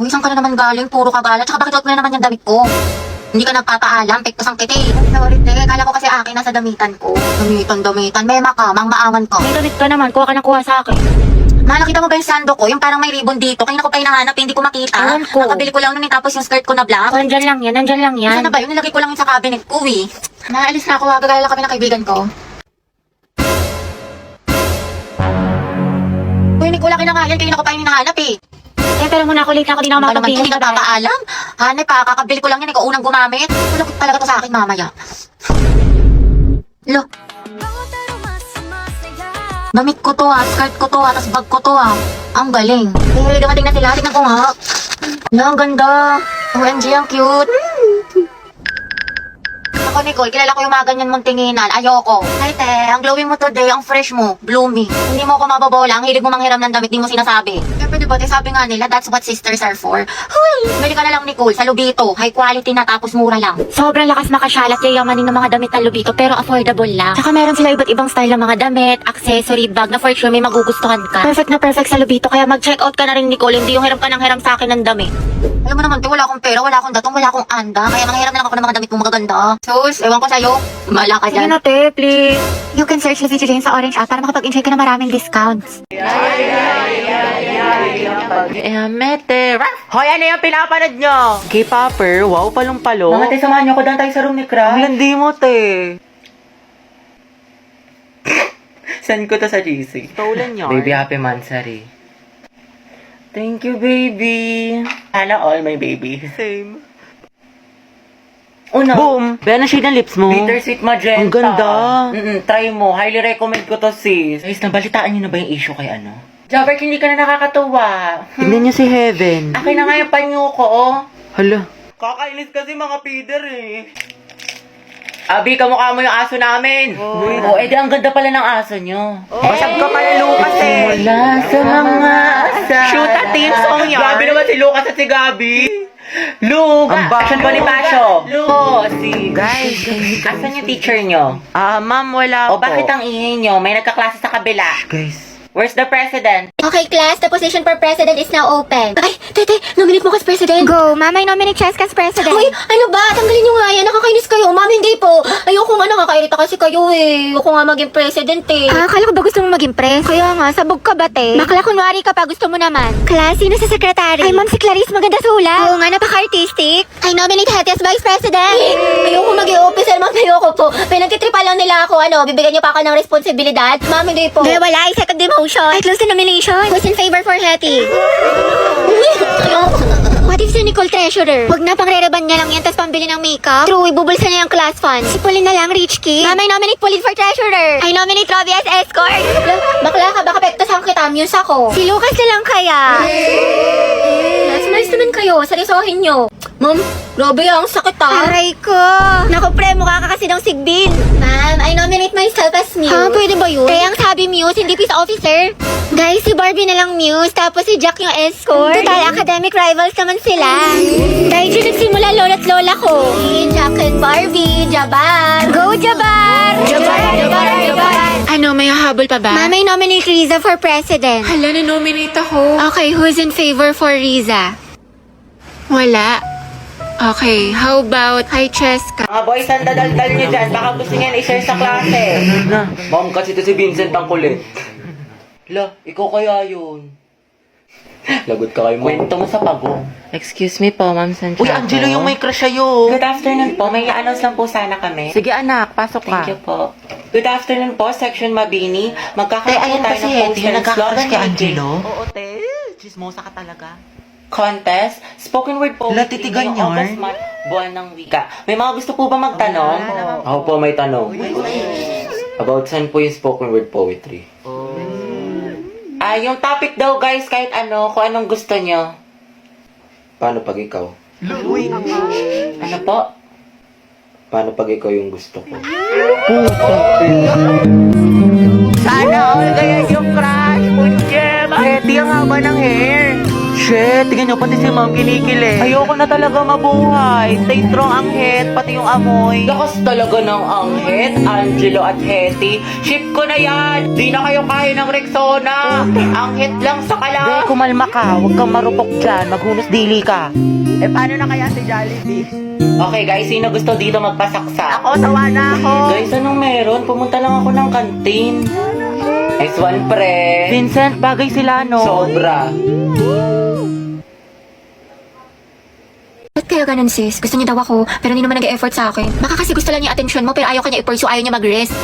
Uy, saan ka na naman galing? Puro ka galat. Tsaka bakit suot mo na naman yung damit ko? Hindi ka nagpapaalam, pektos ang kiti. Sorry, te. Kala ko kasi akin nasa damitan ko. Damitan. Mema ka, mang-maawan ko. May damit ka naman, kuha ka ng kuha sa akin. Ma, nakita mo ba yung sando ko? Yung parang may ribbon dito. Kaya ko pa hinahanap, hindi ko makita. Ewan ko. Nakabili ko lang nun tapos yung skirt ko na black. Nandyan lang yan. Saan na ba yun? Nilagay ko lang yun sa cabinet ko eh. Naalis na ako, gagala kami ng kaibigan ko. Uy, Nick, wala kinangayan. Kayo na ko pa yung hinahanap eh. Pero muna ako, late na ako, di na ako Ano naman, makapagpihon. hindi nagpapaalam. Hanep pa, kakabili ko lang yan. Ikaw unang gumamit. Malapit talaga to sa akin mamaya. Lo. Damit ko to skirt ko to tas bag ko to Ang galing. Eh, dumating na sila. Tignan ko nga. Ala, ang ganda. OMG, ang cute. Ako, Nicole, kilala ko yung mga ganyan mong tinginan. Ayoko. Ay, te, ang glowing mo today, ang fresh mo, blooming. Hindi mo ako mababola, ang hilig mo manghiram ng damit, di mo sinasabi. Siyempre, diba, te, sabi nga nila, that's what sisters are for. Huy! Bili ka na lang, Nicole, sa Lubito. High quality na, tapos mura lang. Sobrang lakas makasyalat, yayamanin ng mga damit na Lubito, pero affordable lang. Saka meron sila iba't ibang style ng mga damit, accessory, bag na for sure may magugustuhan ka. Perfect na perfect sa Lubito, kaya mag-check out ka na rin, Nicole, hindi yung hiram ka ng hiram sa akin ng damit. Alam mo naman, te, wala akong pera, wala akong datong, wala akong anda. Kaya manghiram na lang ako ng mga damit mong magaganda. Sus, ewan ko sa'yo. Bahala ka Sige dyan. na, te, please. You can search Lucy Jane sa Orange app para makapag-enjoy ka na maraming discounts. Mete. Hoy, ano yung pinapanood nyo? K-popper, wow, palong-palo. Mga te, samahan niyo ko doon tayo sa room ni Crash. Ang landi mo, te. Send ko to sa GC. Stolen nyo. Baby, happy mansari. Thank you, baby. Sana all, my baby. Same. Una, Boom! Bayan ang shade ng lips mo. Bittersweet Magenta. Ang ganda. Try mo. Highly recommend ko to, sis. Guys, nabalitaan niyo na ba yung issue kay ano? Jabber, hindi ka na nakakatuwa. Tignan niyo si Heaven. Akin na nga yung panyo ko, oh. Hala. Kakainis kasi mga feeder eh. Abi, kamukha mo yung aso namin. Oh, edi ang ganda pala ng aso nyo. Basag ka pala, Lucas eh. Wala sa mga asa. Shoot at team song yan. Gabi naman si Lucas at si Gabi. Luga! Ang ba- Asan ba ni Pasyo? Si... Guys. Asan yung teacher nyo? Ma'am, wala O po. bakit ang ingay nyo? May nagkaklase sa kabila. Guys. Where's the president? Okay, class, the position for president is now open. Ay, tete, nominate mo as president. Go, mama, I nominate Cheska as president. Uy, ano ba? Tanggalin nyo nga yan. Nakakainis kayo. Ma'am, hindi po. Ayoko nga, nakakairita kasi kayo eh. Ayoko nga maging president eh. Akala ko ba gusto mo maging pres? Kaya nga, sabog ka ba, te? Bakla kunwari ka pa, gusto mo naman. Class, sino sa secretary? Ay, ma'am, si Clarice, maganda sa hula. Oo nga, napaka-artistic. I nominate Hattie as vice president. Ayoko maging officer, ma'am. Ayoko po. Pinagtitripa lang nila ako, bibigyan niyo pa ako ng responsibilidad. Ma'am, hindi po. Hindi, wala. I second demotion. I close the nomination. Who's in favor for Hattie? What if si Nicole treasurer? Huwag na, pang-rereban niya lang yan, tapos pambili ng makeup. True, ibubulsa niya yung class fund. Si Pauline na lang, rich kid. Mama, I nominate Pauline for treasurer. I nominate Robbie as escort. Bakla ka, baka pektasan kita, muse ako. Si Lucas na lang kaya. Nice naman kayo, seryosohin nyo. Ma'am, grabe ang sakit Aray ko. Naku, pre, mukha ka kasi ng sigbin. Ma'am, I nominate myself as Muse. Ha, pwede ba yun? Kaya ang sabi Muse, hindi peace officer. Guys, si Barbie na lang Muse, tapos si Jack yung escort. Total, academic rivals naman sila. Dahil dyan nagsimula lola't lola ko. Jack and Barbie, Jabar. Go, Jabar! Jabar. Ano, may hahabol pa ba? Ma'am, I nominate Riza for president. Hala, na-nominate ako. Okay, who's in favor for Riza? Wala. Okay, how about kay Cheska? Mga boys, ang dadaldal nyo dyan. Baka gusto niyan i-share sa klase. Na. Ma'am, kasi ito si Vincent ang kulit. La, ikaw kaya yun. Lagot ka kay mo. Kwento mo sa pagong. Excuse me po, Ma'am Santiago. Uy, Angelo, yung may crush sa'yo. Good afternoon po. May i-announce lang po sana kami. Sige anak, pasok ka. Thank you po. Good afternoon po, Section Mabini. Magkakaroon po tayo ng poster nagkakakas kay slogan Angelo. meeting. Oo, te. Chismosa ka talaga. Contest, spoken word po. La, titigan ngayong yarn. August month, buwan ng wika. May mga gusto po ba magtanong? Ako po may tanong. About saan po yung spoken word poetry? Yung topic daw guys, kahit ano, kung anong gusto nyo. Paano pag ikaw? Ano po? Paano pag ikaw yung gusto ko? Sana all kaya yung crush. Punche, bakit? Di ang haba ng hair. Shit, tingnan nyo, pati si ma'am kinikilig. Ayoko na talaga mabuhay. Stay strong ang head, pati yung amoy. Lakas talaga ng Anghet, Angelo at Hetty. Ship ko na yan! Di na kayo kaya ng Rexona! Anghet lang sa Be, kala! kumalma ka. Huwag kang marupok dyan. Maghunos dili ka. Eh, paano na kaya si Jollibee? Okay guys, sino gusto dito magpasaksa? Ako, sawa na ako. Guys, anong meron? Pumunta lang ako ng kantin. Nice one, pre. Vincent, bagay sila, no? Sobra. Ba't kaya ganun sis? Gusto niya daw ako, pero hindi naman nag-e-effort sa akin. Baka kasi gusto lang niya attention mo, pero ayaw ka niya i-pursue, ayaw niya mag-rest.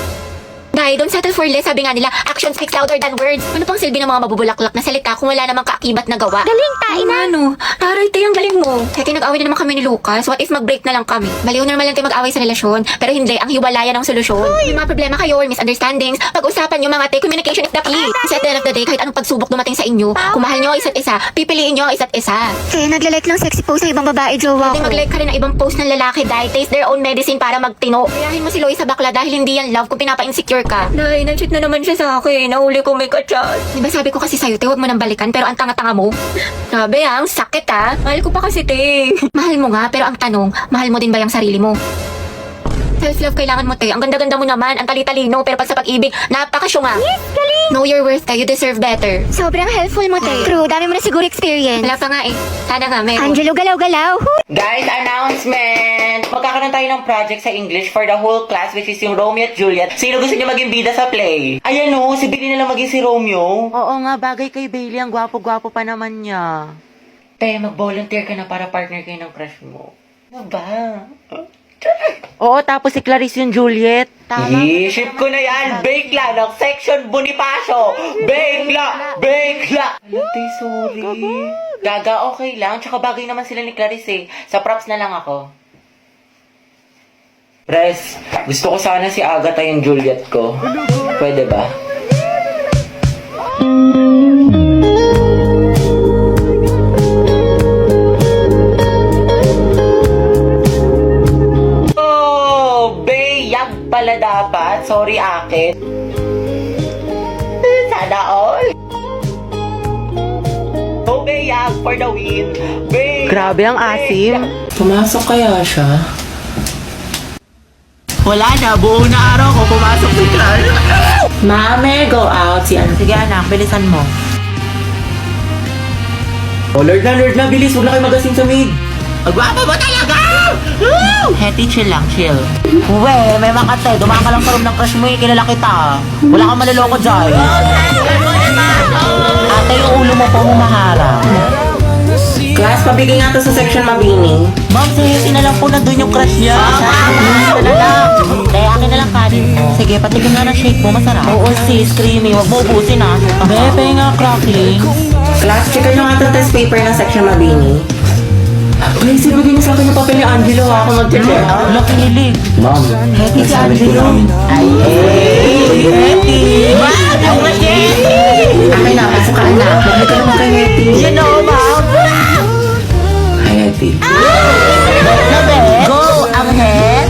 Dahil don't settle for less, sabi nga nila, action speaks louder than words. Ano pang silbi ng mga mabubulaklak na salita kung wala namang kaakibat na gawa? Galing, tain na! Ano? Taray, ang galing mo. Kaya nag-away na naman kami ni Lucas. What if mag-break na lang kami? Baliw na naman lang tayo mag-away sa relasyon. Pero hindi, ang hiwalayan ang solusyon. May mga problema kayo or misunderstandings, pag-usapan nyo mga communication is the key. Kasi at the end of the day, kahit anong pagsubok dumating sa inyo, kung mahal nyo ang isa't isa, pipiliin nyo ang isa't isa. Kaya naglalike ng sexy post ng ibang babae, jowa Hindi mag-like ka rin ng ibang post ng lalaki dahil taste their own medicine para magtino. Kayahin mo si Loie sa bakla dahil hindi yan love kung pinapa-insecure ka. Nay, nag-cheat na naman siya sa akin. Nahuli ko may kachat. Diba sabi ko kasi sa'yo, te, huwag mo nang balikan pero ang tanga-tanga mo. Grabe ang sakit ha. Mahal ko pa kasi, te. Mahal mo nga, pero ang tanong, mahal mo din ba yung sarili mo? Self-love kailangan mo, te. Ang ganda-ganda mo naman, ang tali-talino, pero pag sa pag-ibig, napakasyunga. Yes, galing! Know your worth, te. You deserve better. Sobrang helpful mo, te. True, dami mo na siguro experience. Wala pa nga eh. Sana nga, meron. Angelo, galaw-galaw. Guys, announcement! Magkakaroon tayo ng project sa English for the whole class, which is yung Romeo at Juliet. Sino gusto niya maging bida sa play? Ayan o, si Billy na lang maging si Romeo. Oo nga, bagay kay Bailey. Ang gwapo-gwapo pa naman niya. Te, mag-volunteer ka na para partner kayo ng crush mo. Ano ba? Oo, tapos si Clarice yung Juliet. Tama. Ship ko na yan! Bakla ng section Bonifacio! Bakla! Bakla! Alate, sorry. Gaga, okay lang. Tsaka bagay naman sila ni Clarice eh. Sa props na lang ako. Pres, gusto ko sana si Agatha yung Juliet ko. Pwede ba? Oh, Bayag pala dapat. Sorry, akin. Sana all. Oh, Bayag for the win. Bayag. Grabe ang asim. Pumasok kaya siya? Wala na, buong na araw ko pumasok si Clark. Mame, go out. Si ano? Sige anak, bilisan mo. Oh, Lord na, bilis. Huwag na kayo magasin sa mid. Agwapo mo talaga! Hetty, chill lang, chill. Uwe, may makate. Dumaan ka lang sa room ng crush mo eh. Kilala kita. Wala kang maluloko dyan. Ate, yung ulo mo po humaharap. Class, pabigay nga to sa section Mabini. Ma'am, si Hetty na lang po nandun yung crush niya. Ito na lang. Kaya akin na lang kanin mo. Sige, patikin nga ng shake mo. Masarap. Oo, sis. Creamy. Huwag mo ubusin ah. Bebe nga, crackling. Class, checkan nyo nga itong test paper ng section Mabini. Guys, ibigay niyo sa akin yung papel ni Angelo ha, ako mag-check. Laki nilig. Ma'am, Hetty si Angelo. Ay, Hetty! Ma'am, ang Hetty! akin na, pasok ka na. Bakit ka naman kay Hetty? You know, ma'am. Hi, Hetty. Go, ang head!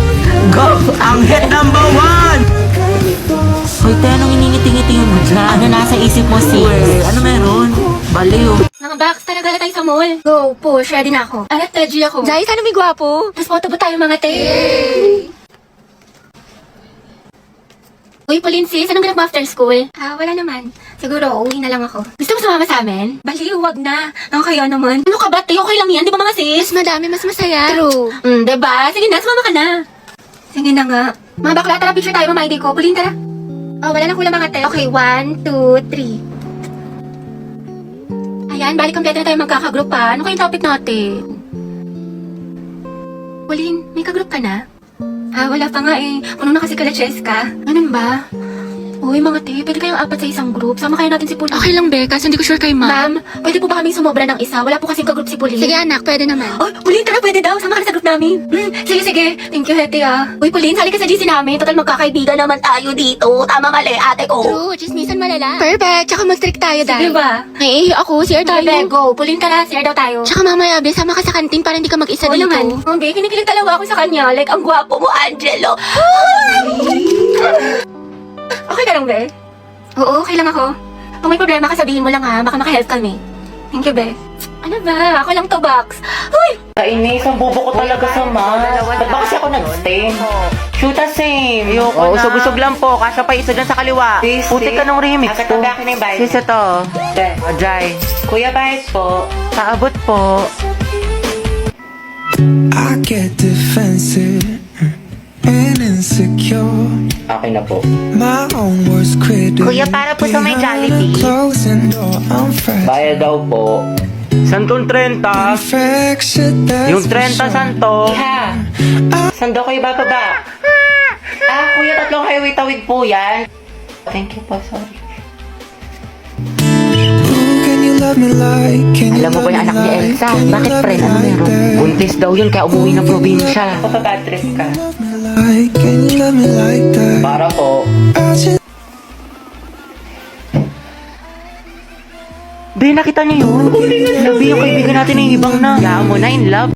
Go, ang head number 1! Hoy, te, anong iningiti-ngiti mo dyan? Ano nasa isip mo, sis? Ano meron? Baliw. Mga box, talaga tayo sa mall. Go, push, ready na ako. Alat, ready ako. Dahil sana may gwapo. Tapos photo ba tayo mga te? Uy, Pauline sis, anong ganap mo after school? Wala naman. Siguro, uwi na lang ako. Gusto mo sumama sa amin? Baliw, wag na. Ang kaya naman. Ano ka ba, te? Okay lang yan, di ba mga sis? Mas madami, mas masaya. True. Diba? Sige na, sumama ka na. Sige na nga. Mga bakla, tara, picture tayo, mama ID ko. Pauline, tara. Oh, wala nang kulang mga te. Okay, 1, 2, 3. Ayan, balik kompleto na tayo magkakagroup pa. Ano kayong topic natin? Pauline, may kagroup ka na? Wala pa nga eh. Puno na kasi kala Cheska. Ganun ba? Uy, mga te, pwede kayong apat sa isang group. Sama kayo natin si Pauline. Okay lang, be. Kasi hindi ko sure kay ma'am. Ma'am, pwede po ba kaming sumobra ng isa? Wala po kasing kagroup si Pauline. Sige, anak. Pwede naman. Oh, Pauline, tara, pwede daw. Sama ka na sa group namin. Sige, sige. Thank you, Hete, ah. Uy, Pauline, sali ka sa GC namin. Total, magkakaibigan naman tayo dito. Tama mali, ate ko. True. Chismisan malala. Perfect. Tsaka mag-strict tayo, Sige dahil. ba? Naiihi ako. CR tayo. Bebe, go. Pauline, tara. Share daw tayo. Tsaka mamaya, be. Sama ka sa kantin para hindi ka mag-isa Oo dito. naman. Okay, kinikilig talaga ako sa kanya. Like, ang gwapo mo, Angelo. Okay ka lang, be? Oo, okay lang ako. Kung may problema ka, sabihin mo lang ha. Baka makahelp kami. Thank you, be. Ano ba? Ako lang to, Box. Uy! Kainis, ang bobo ko talaga sa math. Ba't ba kasi ako nag-stain? Shoot a same. Ayoko na. Usog-usog lang po. Kasya pa isa dyan sa kaliwa. Puti ka nung remix to. Akin na yung bayad. Sis, ito. Jai. Kuya, bayad po. Paabot po. I get defensive and insecure. Akin na po. My own worst critic. Kuya, para po sa may Jollibee. Closing door, I'm fresh. Bayad daw po. Santong 30. Infection, that's Yung for 30 sure. santo. Iha. Sando kayo bababa. Kuya, tatlong highway tawid po yan. Thank you po, sorry. Ooh, can you love me like, can you Alam mo ba yung love anak me ni like, Elsa? can you Bakit, love friend? me Ano like meron? that? Buntis daw yun kaya umuwi ng probinsya. Kapag trip ka. Love me like, can you love me like that? Para po. I just Be, nakita niyo yun? Labi yung kaibigan natin ng ibang na. Kaya mo na in love.